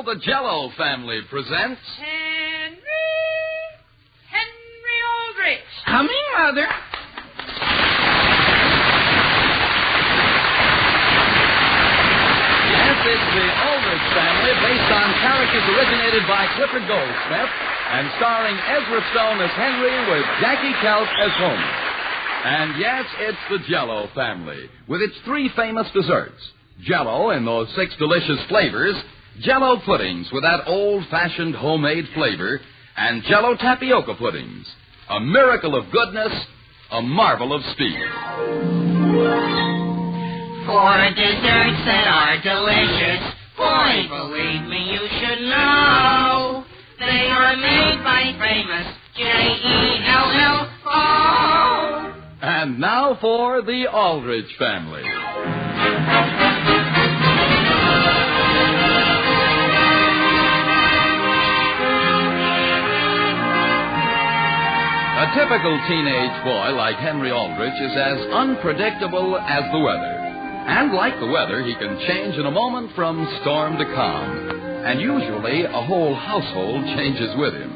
the Jello family presents... Hen-ree Al-drich. Coming, Mother. Yes, it's the Aldrich Family, based on characters originated by Clifford Goldsmith, and starring Ezra Stone as Hen-ree with Jackie Kelp as Homer. And yes, it's the Jello family, with its 3 famous desserts. Jello in those 6 delicious flavors, Jello puddings with that old-fashioned homemade flavor, and Jello tapioca puddings. A miracle of goodness, a marvel of speed. 4 desserts that are delicious. Boy, believe me, you should know. They are made by famous Jello. And now for the Aldrich family. A typical teenage boy like Hen-ree Al-drich is as unpredictable as the weather. And like the weather, he can change in a moment from storm to calm. And usually, a whole household changes with him.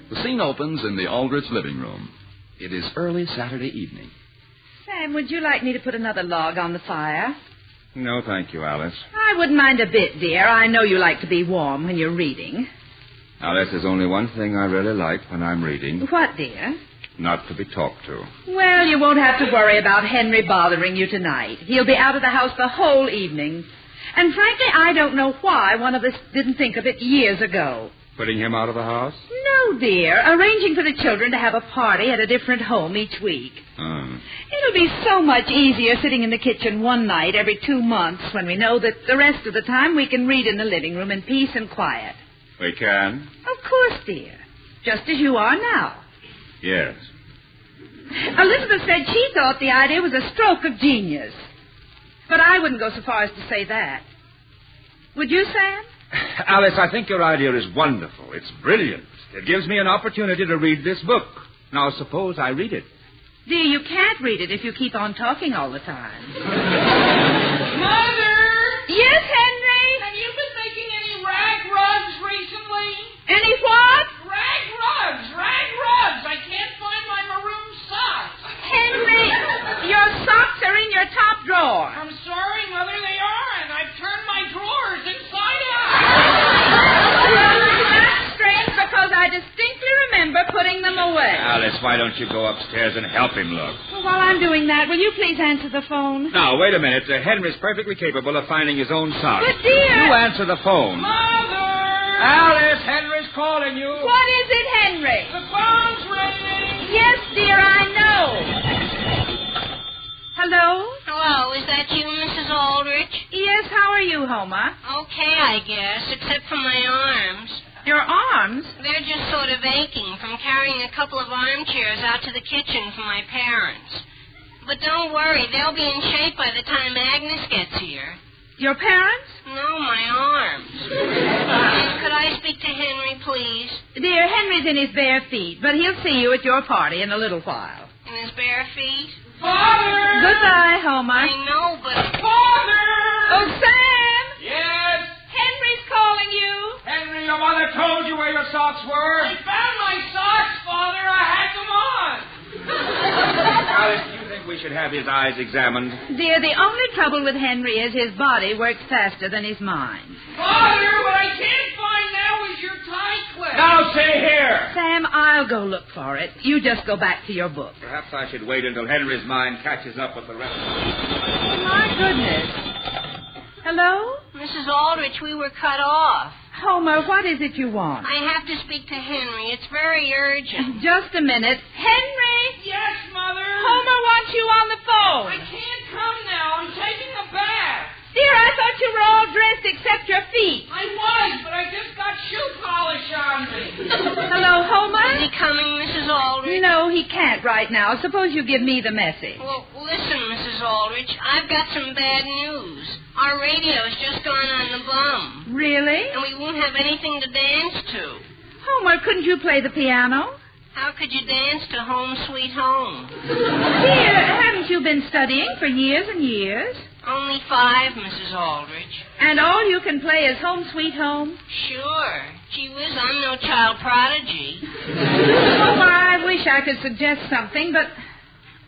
The scene opens in the Aldrich living room. It is early Saturday evening. Sam, would you like me to put another log on the fire? No, thank you, Alice. I wouldn't mind a bit, dear. I know you like to be warm when you're reading. Alice, there's only one thing I really like when I'm reading. What, dear? Not to be talked to. Well, you won't have to worry about Hen-ree bothering you tonight. He'll be out of the house the whole evening. And frankly, I don't know why one of us didn't think of it years ago. Putting him out of the house? No, dear. Arranging for the children to have a party at a different home each week. It'll be so much easier sitting in the kitchen one night every 2 months when we know that the rest of the time we can read in the living room in peace and quiet. We can? Of course, dear. Just as you are now. Yes. Elizabeth said she thought the idea was a stroke of genius. But I wouldn't go so far as to say that. Would you, Sam? Alice, I think your idea is wonderful. It's brilliant. It gives me an opportunity to read this book. Now, suppose I read it. Dear, you can't read it if you keep on talking all the time. Mother! Yes, Hen-ree? Have you been making any rag rugs recently? Any what? Rag rugs! Rag rugs! I can't find my maroon socks. Hen-ree, your socks are in your top drawer. I'm sorry, Mother, they are, and I've turned my drawers inside out. That's strange because I distinctly remember putting them away. Alice, why don't you go upstairs and help him look? Well, while I'm doing that, will you please answer the phone? Now, wait a minute. Henry's perfectly capable of finding his own socks. But, dear... You answer the phone. Mother! Alice, Henry's calling you. What is it, Hen-ree? The phone's ringing. Yes, dear, I know. Hello? Hello, is that you, Mrs. Aldrich? Yes, how are you, Homer? Okay, I guess, except for my arms. Your arms? They're just sort of aching from carrying a couple of armchairs out to the kitchen for my parents. But don't worry, they'll be in shape by the time Agnes gets here. Your parents? No, my arms. Could I speak to Hen-ree, please? Dear, Henry's in his bare feet, but he'll see you at your party in a little while. In his bare feet? Father! Goodbye, Homer. I know, but... Father! Oh, Sam! Yes? Henry's calling you. Henry, your mother told you where your socks were. I found my socks, Father. I had them on. Alice, do you think we should have his eyes examined? Dear, the only trouble with Hen-ree is his body works faster than his mind. Father, what I can't find now is your tie clip. Now, stay here. Sam, I'll go look for it. You just go back to your book. Perhaps I should wait until Henry's mind catches up with the rest of us. My goodness. Hello? Mrs. Aldrich, we were cut off. Homer, what is it you want? I have to speak to Hen-ree. It's very urgent. Just a minute. Hen-ree! Yes, Mother. Homer wants you on the phone. I can't come now. I'm taking a bath. Dear, I thought you were all dressed except your feet. I was, but I just got shoe polish on me. Hello, Homer? Is he coming, Mrs. Aldrich? No, he can't right now. Suppose you give me the message. Well, listen, Mrs. Aldrich, I've got some bad news. Our radio's just gone on the bum. Really? And we won't have anything to dance to. Homer, couldn't you play the piano? How could you dance to Home Sweet Home? Dear, haven't you been studying for years and years? Only 5, Mrs. Aldrich. And all you can play is Home Sweet Home? Sure. Gee whiz, I'm no child prodigy. Oh, I wish I could suggest something, but...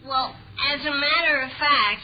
Well, as a matter of fact,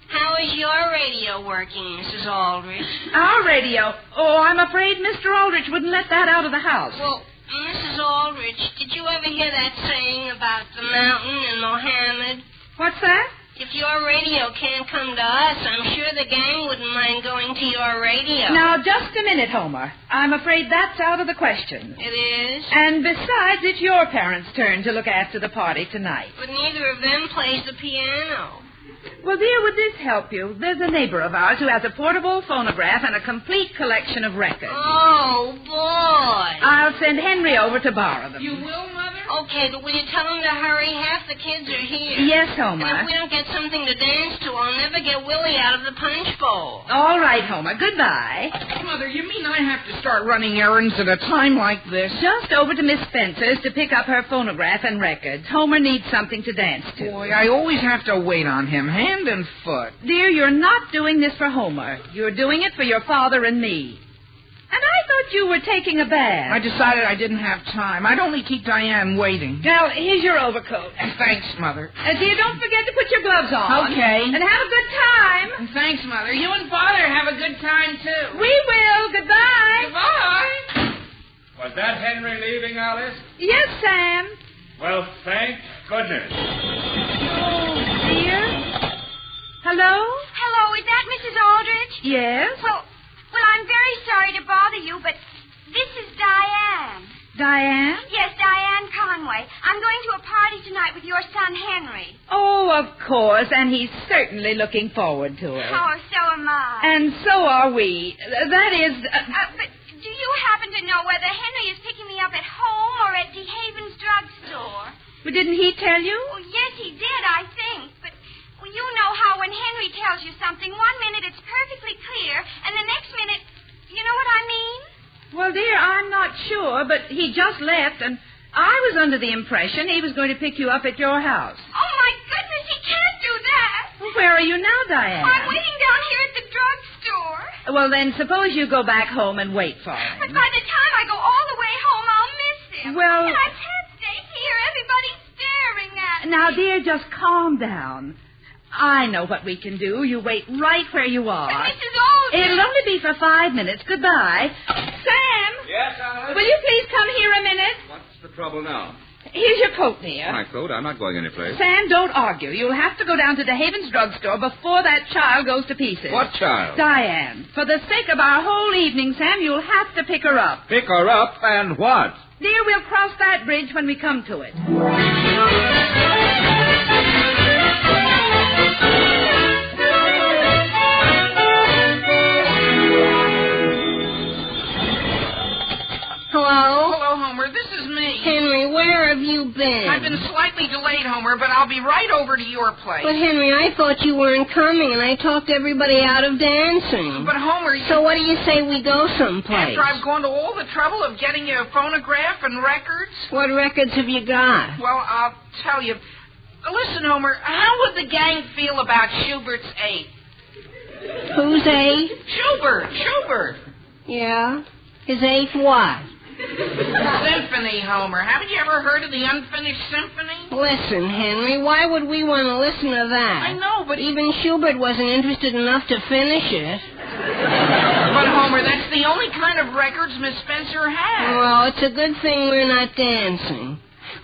how is your radio working, Mrs. Aldrich? Our radio? Oh, I'm afraid Mr. Aldrich wouldn't let that out of the house. Well, Mrs. Aldrich, did you ever hear that saying about the mountain and Mohammed? What's that? If your radio can't come to us, I'm sure the gang wouldn't mind going to your radio. Now, just a minute, Homer. I'm afraid that's out of the question. It is? And besides, it's your parents' turn to look after the party tonight. But neither of them plays the piano. Well, dear, would this help you? There's a neighbor of ours who has a portable phonograph and a complete collection of records. Oh, boy. I'll send Hen-ree over to borrow them. You will, Mother? Okay, but will you tell them to hurry? Half the kids are here. Yes, Homer. And if we don't get something to dance to, I'll never get Willie out of the punch bowl. All right, Homer. Goodbye. Mother, you mean I have to start running errands at a time like this? Just over to Miss Spencer's to pick up her phonograph and records. Homer needs something to dance to. Boy, I always have to wait on him, hand and foot. Dear, you're not doing this for Homer. You're doing it for your father and me. And I thought you were taking a bath. I decided I didn't have time. I'd only keep Diane waiting. Now, here's your overcoat. Thanks, Mother. Dear, don't forget to put your gloves on. Okay. And have a good time. Thanks, Mother. You and Father have a good time, too. We will. Goodbye. Goodbye. Was that Henry leaving, Alice? Yes, Sam. Well, thank goodness. Oh, dear. Hello? Hello, is that Mrs. Aldrich? Yes? Well, I'm very sorry to bother you, but this is Diane. Diane? Yes, Diane Conway. I'm going to a party tonight with your son, Henry. Oh, of course, and he's certainly looking forward to it. Oh, so am I. And so are we. That is... But do you happen to know whether Henry is picking me up at home or at DeHaven's drugstore? Well, didn't he tell you? Oh, yes, he did, I think. But well, you know how when Henry tells you something, one minute it's perfectly clear, and the next minute, you know what I mean? Well, dear, I'm not sure, but he just left, and I was under the impression he was going to pick you up at your house. Oh, my goodness, he can't do that. Well, where are you now, Diane? I'm waiting down here at the drugstore. Well, then, suppose you go back home and wait for him. But by the time I go all the way home, I'll miss him. Well... And I can't stay here. Everybody's staring at me. Now, dear, just calm down. I know what we can do. You wait right where you are. But Mrs. Aldrich... It'll only be for 5 minutes. Goodbye. Sam! Yes, Alice? Will you please come here a minute? What's the trouble now? Here's your coat, dear. My coat? I'm not going anyplace. Sam, don't argue. You'll have to go down to DeHaven's drugstore before that child goes to pieces. What child? Diane. For the sake of our whole evening, Sam, you'll have to pick her up. Pick her up and what? Dear, we'll cross that bridge when we come to it. Hello? Hello, Homer. This is me. Henry, where have you been? I've been slightly delayed, Homer, but I'll be right over to your place. But, Henry, I thought you weren't coming, and I talked everybody out of dancing. But, Homer, So what do you say we go someplace? after I've gone to all the trouble of getting you a phonograph and records? What records have you got? Well, I'll tell you. Listen, Homer, how would the gang feel about Schubert's 8? Who's eight? Schubert. Yeah? His eighth what? Symphony, Homer. Haven't you ever heard of the Unfinished Symphony? Listen, Henry, why would we want to listen to that? I know, but Even Schubert wasn't interested enough to finish it. But, Homer, that's the only kind of records Miss Spencer has. Well, it's a good thing we're not dancing.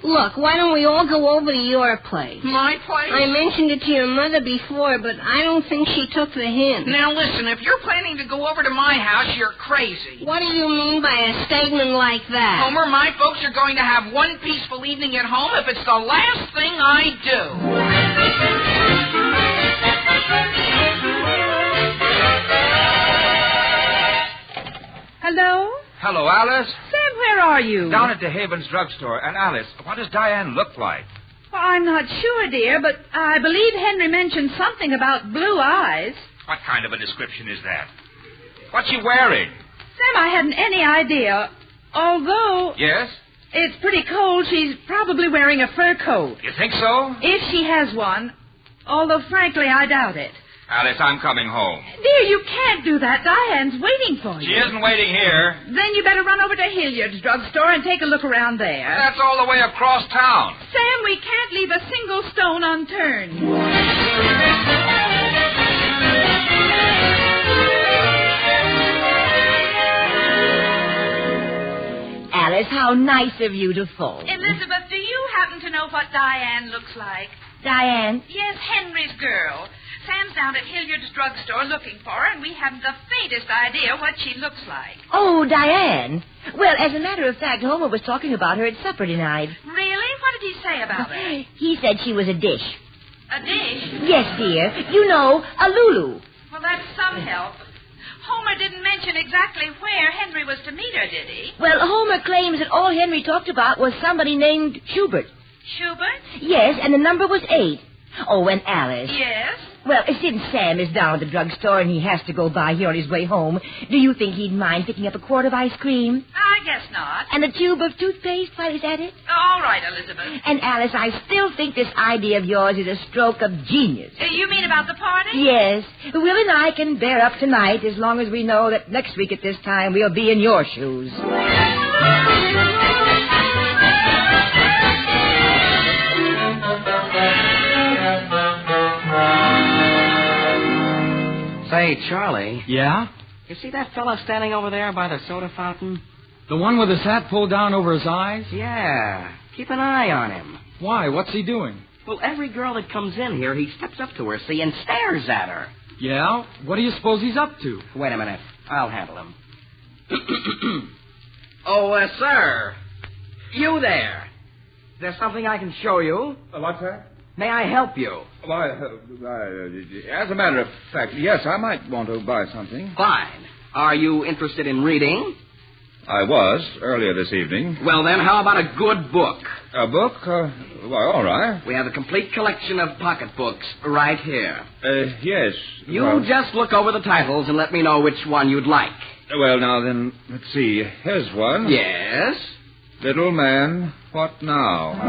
Look, why don't we all go over to your place? My place? I mentioned it to your mother before, but I don't think she took the hint. Now, listen, if you're planning to go over to my house, you're crazy. What do you mean by a statement like that? Homer, my folks are going to have one peaceful evening at home if it's the last thing I do. Hello? Hello, Alice. Sam, where are you? Down at DeHaven's drugstore. And, Alice, what does Diane look like? Well, I'm not sure, dear, but I believe Henry mentioned something about blue eyes. What kind of a description is that? What's she wearing? Sam, I hadn't any idea. Although Yes? it's pretty cold, she's probably wearing a fur coat. You think so? If she has one. Although, frankly, I doubt it. Alice, I'm coming home. Dear, you can't do that. Diane's waiting for you. She isn't waiting here. Then you better run over to Hilliard's drugstore and take a look around there. That's all the way across town. Sam, we can't leave a single stone unturned. Alice, how nice of you to phone. Elizabeth, do you happen to know what Diane looks like? Diane? Yes, Henry's girl. Sam's down at Hilliard's drugstore looking for her, and we haven't the faintest idea what she looks like. Oh, Diane. Well, as a matter of fact, Homer was talking about her at supper tonight. Really? What did he say about her? He said she was a dish. A dish? Yes, dear. You know, a Lulu. Well, that's some help. Homer didn't mention exactly where Henry was to meet her, did he? Well, Homer claims that all Henry talked about was somebody named Schubert. Schubert? Yes, and the number was 8. Oh, and Alice. Yes? Well, since Sam is down at the drugstore and he has to go by here on his way home, do you think he'd mind picking up a quart of ice cream? I guess not. And a tube of toothpaste while he's at it? All right, Elizabeth. And Alice, I still think this idea of yours is a stroke of genius. You mean about the party? Yes. Will and I can bear up tonight as long as we know that next week at this time we'll be in your shoes. Say, Charlie. Yeah? You see that fella standing over there by the soda fountain? The one with his hat pulled down over his eyes? Yeah. Keep an eye on him. Why? What's he doing? Well, every girl that comes in here, he steps up to her, see, and stares at her. Yeah? What do you suppose he's up to? Wait a minute. I'll handle him. Oh, sir. You there. There's something I can show you. What's that? May I help you? Why, as a matter of fact, yes, I might want to buy something. Fine. Are you interested in reading? I was, earlier this evening. Well, then, how about a good book? A book? Why, all right. We have a complete collection of pocketbooks right here. Yes. You just look over the titles and let me know which one you'd like. Well, now then, let's see. Here's one. Yes? Little Man, What Now?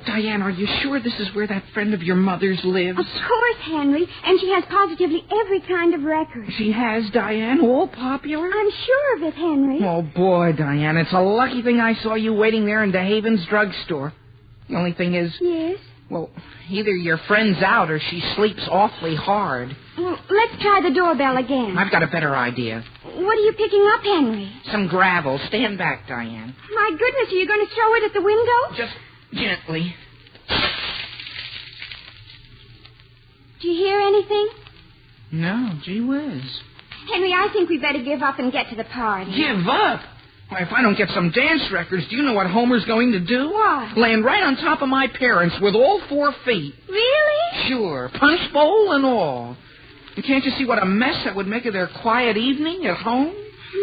Diane, are you sure this is where that friend of your mother's lives? Of course, Henry. And she has positively every kind of record. She has, Diane, all popular? I'm sure of it, Henry. Oh, boy, Diane, it's a lucky thing I saw you waiting there in DeHaven's drugstore. The only thing is... Yes? Well, either your friend's out or she sleeps awfully hard. Well, let's try the doorbell again. I've got a better idea. What are you picking up, Henry? Some gravel. Stand back, Diane. My goodness, are you going to throw it at the window? Just gently. Do you hear anything? No, gee whiz. Henry, I think we better give up and get to the party. Give up? Why, if I don't get some dance records, do you know what Homer's going to do? What? Land right on top of my parents with all 4 feet. Really? Sure, punch bowl and all. And can't you see what a mess that would make of their quiet evening at home?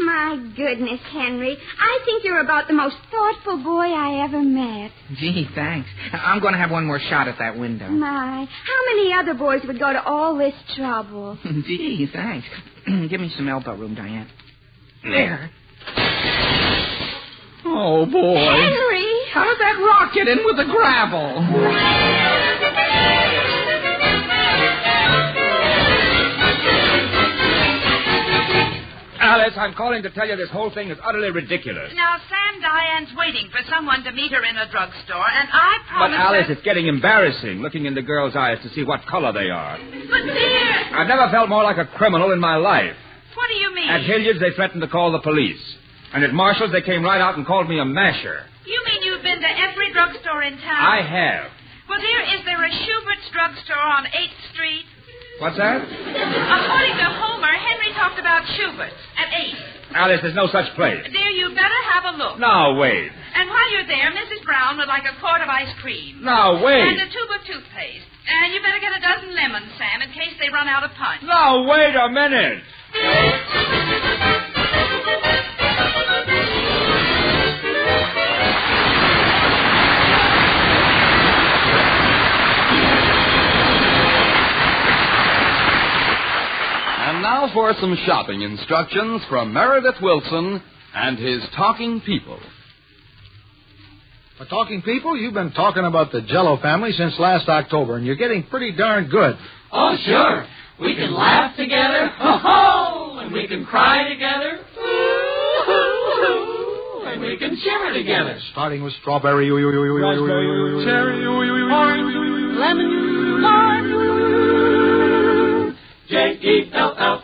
My goodness, Henry. I think you're about the most thoughtful boy I ever met. Gee, thanks. I'm going to have one more shot at that window. My, how many other boys would go to all this trouble? Gee, thanks. Give me some elbow room, Diane. There. Oh, boy. Henry! How did that rock get in with the gravel? Alice, I'm calling to tell you this whole thing is utterly ridiculous. Now, Sam, Diane's waiting for someone to meet her in a drugstore, and I But, promise Alice, her... it's getting embarrassing looking in the girls' eyes to see what color they are. But, dear... I've never felt more like a criminal in my life. What do you mean? At Hilliard's, they threatened to call the police. And at Marshall's, they came right out and called me a masher. You mean you've been to every drugstore in town? I have. Well, dear, is there a Schubert's drugstore on 8th Street? What's that? According to Homer, Henry talked about Schubert's at 8th. Alice, there's no such place. Dear, you better have a look. Now, wait. And while you're there, Mrs. Brown would like a quart of ice cream. Now, wait. And a tube of toothpaste. And you better get a dozen lemons, Sam, in case they run out of punch. Now, wait a minute. And now for some shopping instructions from Meredith Wilson and his talking people. For talking people, you've been talking about the Jello family since last October, and you're getting pretty darn good. Oh, sure. We can laugh together, ho-ho, and we can cry together, ooh-hoo-hoo, and we can shimmer together. Starting with strawberry, raspberry, cherry, orange, lemon, lime, Jello.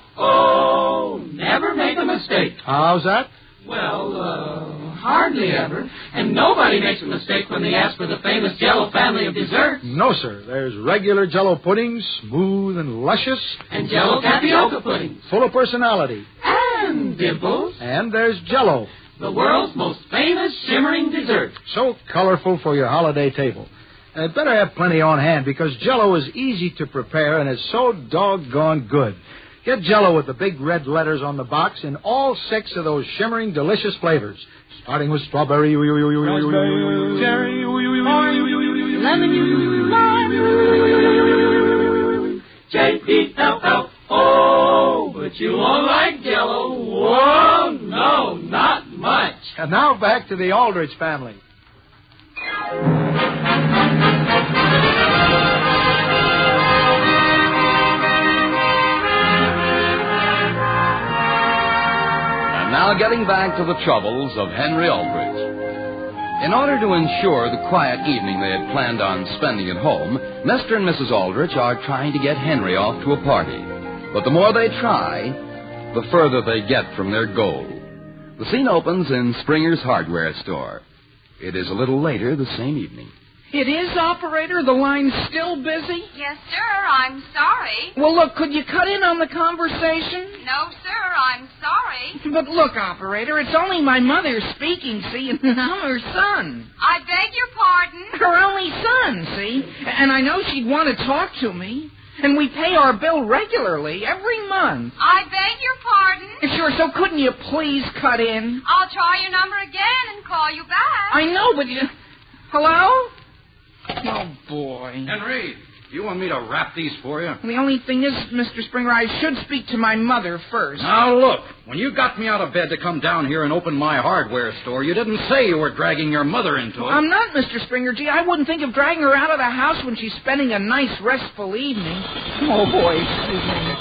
Never make a mistake. How's that? Well, hardly ever. And nobody makes a mistake when they ask for the famous Jello family of desserts. No, sir. There's regular Jello puddings, smooth and luscious. And Jello tapioca puddings. Full of personality. And dimples. And there's Jello. The world's most famous shimmering dessert. So colorful for your holiday table. Better have plenty on hand because Jello is easy to prepare and is so doggone good. Get Jello with the big red letters on the box in all 6 of those shimmering, delicious flavors. Starting with strawberry, raspberry, cherry, orange, lemon, lime, Jello. But you won't like Jello. Whoa, no, not much. And now back to the Aldrich family. Now getting back to the troubles of Hen-ree Al-drich. In order to ensure the quiet evening they had planned on spending at home, Mr. and Mrs. Aldrich are trying to get Hen-ree off to a party. But the more they try, the further they get from their goal. The scene opens in Springer's hardware store. It is a little later the same evening. It is, operator? The line's still busy? Yes, sir. I'm sorry. Well, look, could you cut in on the conversation? No, sir. I'm sorry. But look, operator, it's only my mother speaking, see, and I'm her son. I beg your pardon? Her only son, see? And I know she'd want to talk to me. And we pay our bill regularly, every month. I beg your pardon? Sure, so couldn't you please cut in? I'll try your number again and call you back. I know, but you... Hello? Oh, boy. Hen-ree, you want me to wrap these for you? The only thing is, Mr. Springer, I should speak to my mother first. Now, look, when you got me out of bed to come down here and open my hardware store, you didn't say you were dragging your mother into it. I'm not, Mr. Springer. Gee, I wouldn't think of dragging her out of the house when she's spending a nice, restful evening. Oh, boy, excuse me.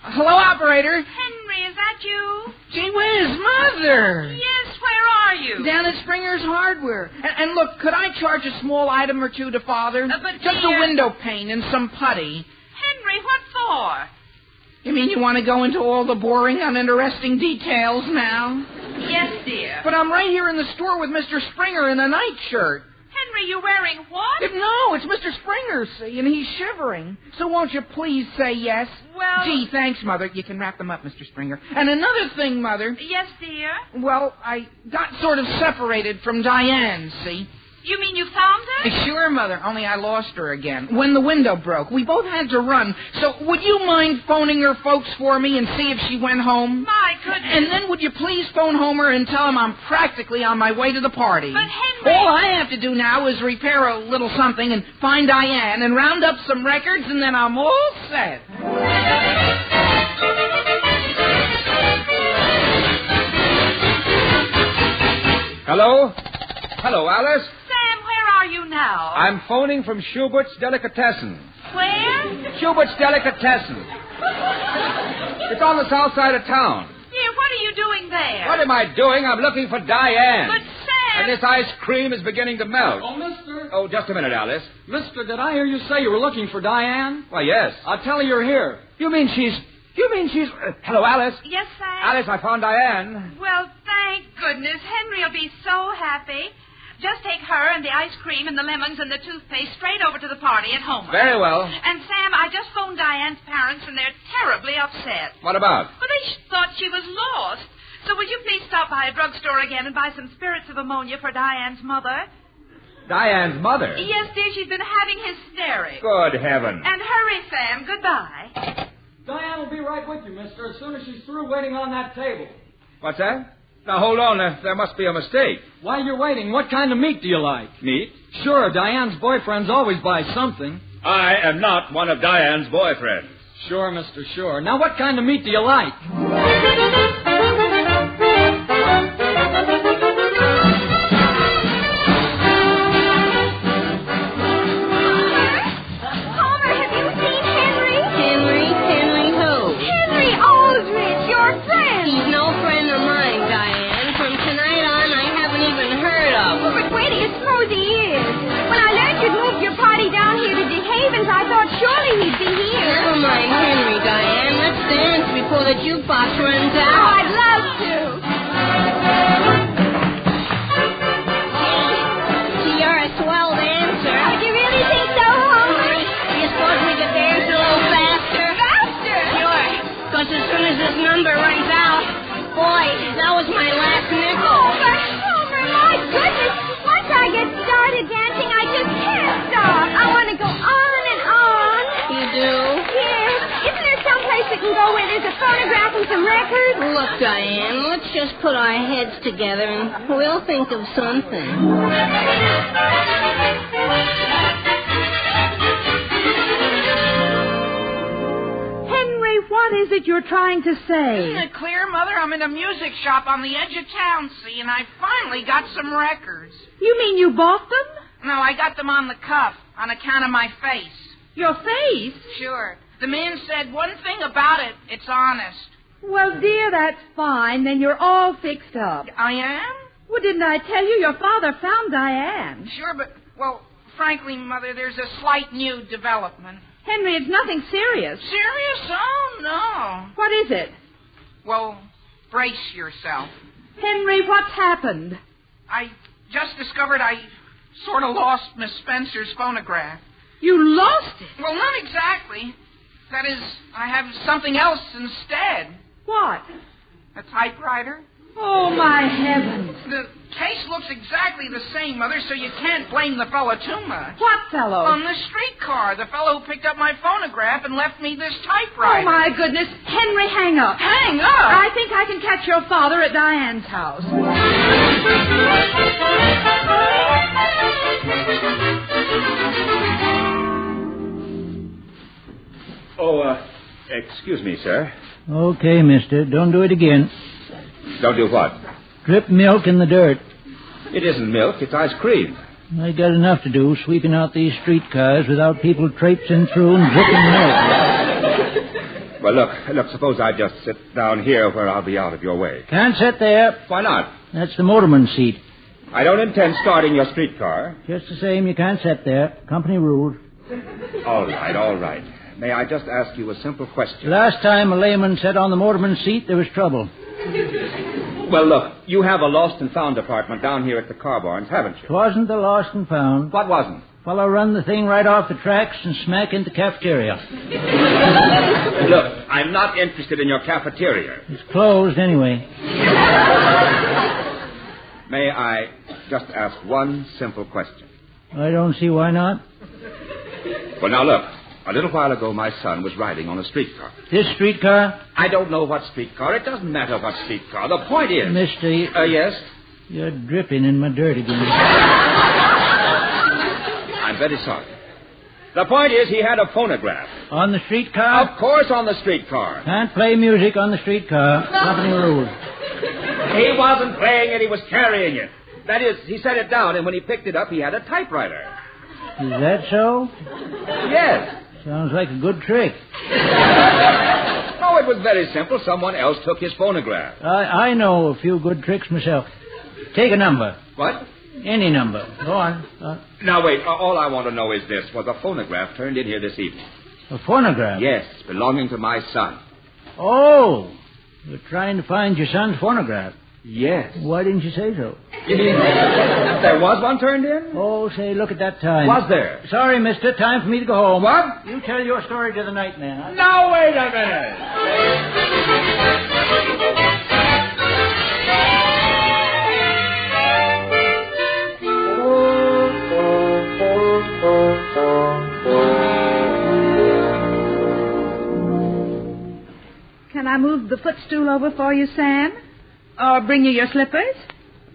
Hello, operator. Hen-ree, is that you? Gee whiz, Mother. Yes, where are you? Down at Springer's Hardware. And look, could I charge a small item or two to Father? But just dear... a window pane and some putty. Hen-ree, what for? You mean you want to go into all the boring, uninteresting details now? Yes, dear. But I'm right here in the store with Mr. Springer in a nightshirt. Hen-ree, you wearing what? No, it's Mr. Springer, see, and he's shivering. So won't you please say yes? Well... Gee, thanks, Mother. You can wrap them up, Mr. Springer. And another thing, Mother. Yes, dear? Well, I got sort of separated from Diane, see? You mean you found her? Sure, Mother, only I lost her again. When the window broke. We both had to run. So would you mind phoning her folks for me and see if she went home? My goodness. And then would you please phone Homer and tell him I'm practically on my way to the party? But Hen-ree... All I have to do now is repair a little something and find Diane and round up some records, and then I'm all set. Hello? Hello, Alice? Sam, where are you now? I'm phoning from Schubert's Delicatessen. Where? Schubert's Delicatessen. It's on the south side of town. Dear, what are you doing there? What am I doing? I'm looking for Diane. But, Sam... And this ice cream is beginning to melt. Oh, mister. Oh, just a minute, Alice. Mister, did I hear you say you were looking for Diane? Why, yes. I'll tell her you're here. You mean she's... hello, Alice. Yes, Sam? Alice, I found Diane. Well, thank goodness. Hen-ree will be so happy. Just take her and the ice cream and the lemons and the toothpaste straight over to the party at home. Very well. And, Sam, I just phoned Diane's parents, and they're terribly upset. What about? Well, they thought she was lost. So will you please stop by a drugstore again and buy some spirits of ammonia for Diane's mother? Diane's mother? Yes, dear, she's been having hysterics. Good heaven. And hurry, Sam. Goodbye. Diane will be right with you, mister, as soon as she's through waiting on that table. What's that? Now, hold on. There must be a mistake. While you're waiting, what kind of meat do you like? Meat? Sure, Diane's boyfriends always buy something. I am not one of Diane's boyfriends. Sure, mister, sure. Now, what kind of meat do you like? before the jukebox runs Oh, out. I'd love to. Gee, you're a swell dancer. Oh, do you really think so, Homer? Do you suppose we could dance a little faster? Faster? Sure. Because as soon as this number runs out, boy, that was my last nickel. Homer, my goodness. Once I get started dancing, I just can't stop. I want to go on and on. You do? Yes. Isn't there some place we can go where there's a phonograph and some records? Look, Diane, let's just put our heads together and we'll think of something. Henry, what is it you're trying to say? Isn't it clear, Mother? I'm in a music shop on the edge of town, see, and I finally got some records. You mean you bought them? No, I got them on the cuff, on account of my face. Your face? Sure. The man said one thing about it, it's honest. Well, dear, that's fine. Then you're all fixed up. I am? Well, didn't I tell you your father found Diane? Sure, but, well, frankly, Mother, there's a slight new development. Henry, it's nothing serious. Serious? Oh, no. What is it? Well, brace yourself. Henry, what's happened? I just discovered I sort of lost Miss Spencer's phonograph. You lost it? Well, not exactly. That is, I have something else instead. What? A typewriter. Oh, my heavens. The case looks exactly the same, Mother, so you can't blame the fellow too much. What fellow? On the streetcar, the fellow who picked up my phonograph and left me this typewriter. Oh, my goodness. Henry, hang up. Hang up? I think I can catch your father at Diane's house. Oh, excuse me, sir. Okay, mister. Don't do it again. Don't do what? Drip milk in the dirt. It isn't milk, it's ice cream. I got enough to do sweeping out these streetcars without people traipsing through and dripping milk. Well, look, suppose I just sit down here where I'll be out of your way. Can't sit there. Why not? That's the motorman's seat. I don't intend starting your streetcar. Just the same, you can't sit there. Company rules. All right. May I just ask you a simple question? Last time a layman sat on the motorman's seat, there was trouble. Well, look, you have a lost and found department down here at the car barns, haven't you? It wasn't the lost and found. What wasn't? Fellow run the thing right off the tracks and smack into cafeteria. Look, I'm not interested in your cafeteria. It's closed anyway. May I just ask one simple question? I don't see why not. Well, now look. A little while ago, my son was riding on a streetcar. This streetcar? I don't know what streetcar. It doesn't matter what streetcar. The point is... Mister... yes? You're dripping in my dirt again. I'm very sorry. The point is he had a phonograph. On the streetcar? Of course on the streetcar. Can't play music on the streetcar. Company rules. He wasn't playing it, he was carrying it. That is, he set it down, and when he picked it up, he had a typewriter. Is that so? Yes. Sounds like a good trick. Oh, it was very simple. Someone else took his phonograph. I know a few good tricks myself. Take a number. What? Any number. Go on. Now, wait. All I want to know is this. Was a phonograph turned in here this evening? A phonograph? Yes, belonging to my son. Oh, you're trying to find your son's phonograph. Yes. Why didn't you say so? There was one turned in? Oh, say, look at that time. Was there? Sorry, mister. Time for me to go home. What? You tell your story to the night man. Now, wait a minute. Can I move the footstool over for you, Sam? Or bring you your slippers?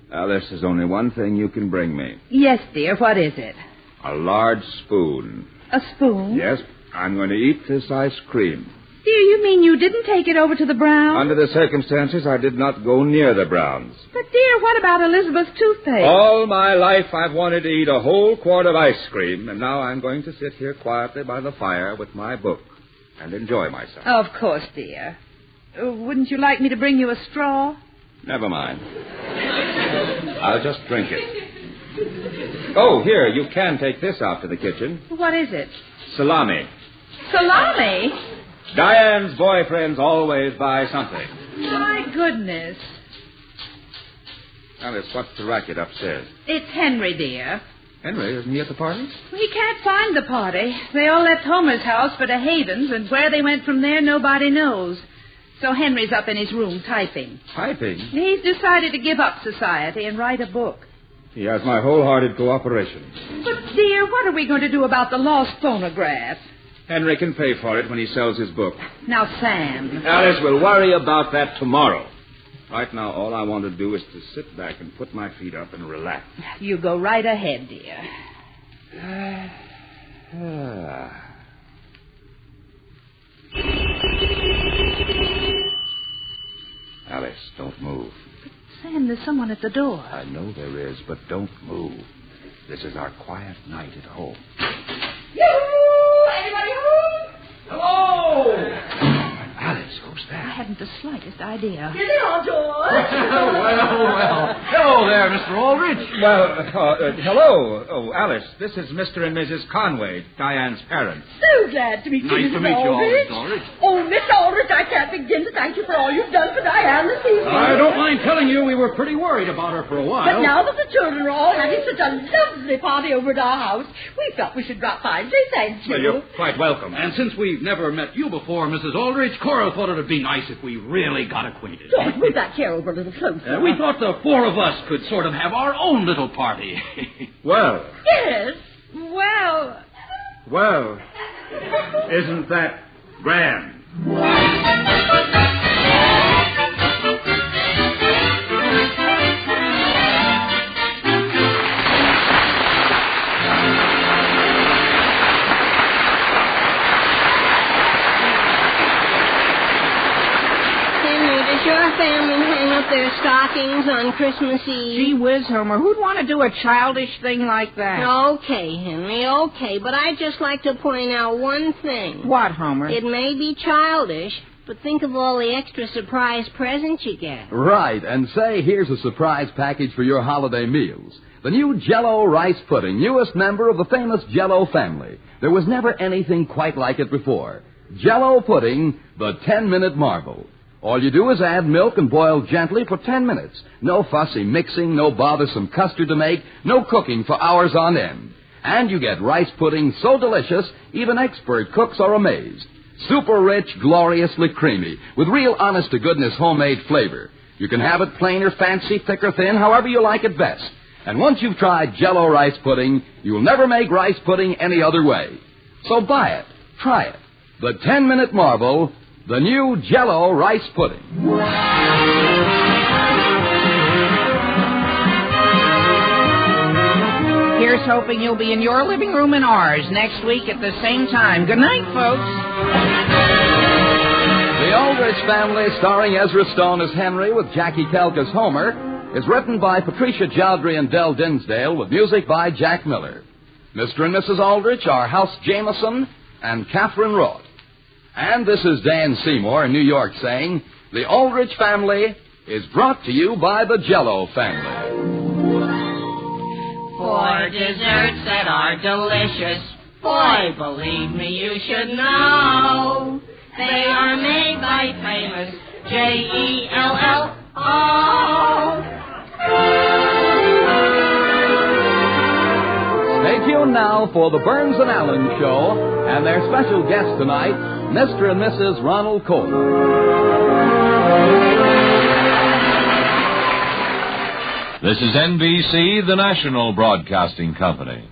Now, this is only one thing you can bring me. Yes, dear. What is it? A large spoon. A spoon? Yes, I'm going to eat this ice cream. Dear, you mean you didn't take it over to the Browns? Under the circumstances, I did not go near the Browns. But, dear, what about Elizabeth's toothpaste? All my life, I've wanted to eat a whole quart of ice cream, and now I'm going to sit here quietly by the fire with my book and enjoy myself. Of course, dear. Wouldn't you like me to bring you a straw? Never mind. I'll just drink it. Oh, here, you can take this out to the kitchen. What is it? Salami. Salami? Diane's boyfriends always buy something. My goodness. Alice, what's the racket upstairs? It's Henry, dear. Henry, isn't he at the party? We can't find the party. They all left Homer's house for the Havens, and where they went from there, nobody knows. So Henry's up in his room typing. Typing? He's decided to give up society and write a book. He has my wholehearted cooperation. But, dear, what are we going to do about the lost phonograph? Henry can pay for it when he sells his book. Now, Sam. Alice, we'll worry about that tomorrow. Right now, all I want to do is to sit back and put my feet up and relax. You go right ahead, dear. Alice, don't move. Sam, there's someone at the door. I know there is, but don't move. This is our quiet night at home. Yoo-hoo! Anybody home? Hello! Alice, who's I that? hadn't the slightest idea. Get in on, George. well. Hello there, Mr. Aldrich. Well, hello. Oh, Alice, this is Mr. and Mrs. Conway, Diane's parents. So glad to meet you, Nice to Mrs. meet you, Aldrich. Aldrich. Oh, Miss Aldrich, I can't begin to thank you for all you've done for Diane this evening. I don't mind telling you we were pretty worried about her for a while. But now that the children are all having such a lovely party over at our house, we felt we should drop by and say thank you. Well, you're quite welcome. And since we've never met you before, Mrs. Aldrich, Cora thought it would be nice if we really got acquainted. George, move that chair over a little closer. We thought the four of us could sort of have our own little party. Well, Yes. Well, isn't that grand? Does your family hang up their stockings on Christmas Eve? Gee whiz, Homer, who'd want to do a childish thing like that? Okay, Henry, okay, but I'd just like to point out one thing. What, Homer? It may be childish, but think of all the extra surprise presents you get. Right, and say, here's a surprise package for your holiday meals. The new Jello rice pudding, newest member of the famous Jello family. There was never anything quite like it before. Jello pudding, the 10-minute marvel. All you do is add milk and boil gently for 10 minutes. No fussy mixing, no bothersome custard to make, no cooking for hours on end. And you get rice pudding so delicious, even expert cooks are amazed. Super rich, gloriously creamy, with real honest-to-goodness homemade flavor. You can have it plain or fancy, thick or thin, however you like it best. And once you've tried Jello rice pudding, you'll never make rice pudding any other way. So buy it. Try it. The 10-minute marvel, the new Jello rice pudding. Here's hoping you'll be in your living room and ours next week at the same time. Good night, folks. The Aldrich Family, starring Ezra Stone as Henry with Jackie Kelk as Homer, is written by Patricia Jowdry and Del Dinsdale with music by Jack Miller. Mr. and Mrs. Aldrich are House Jameson and Catherine Roth. And this is Dan Seymour in New York saying, The Aldrich Family is brought to you by the Jello family. For desserts that are delicious, boy, believe me, you should know. They are made by famous Jello. Stay tuned now for the Burns and Allen Show and their special guest tonight, Mr. and Mrs. Ronald Colton. This is NBC, the national broadcasting company.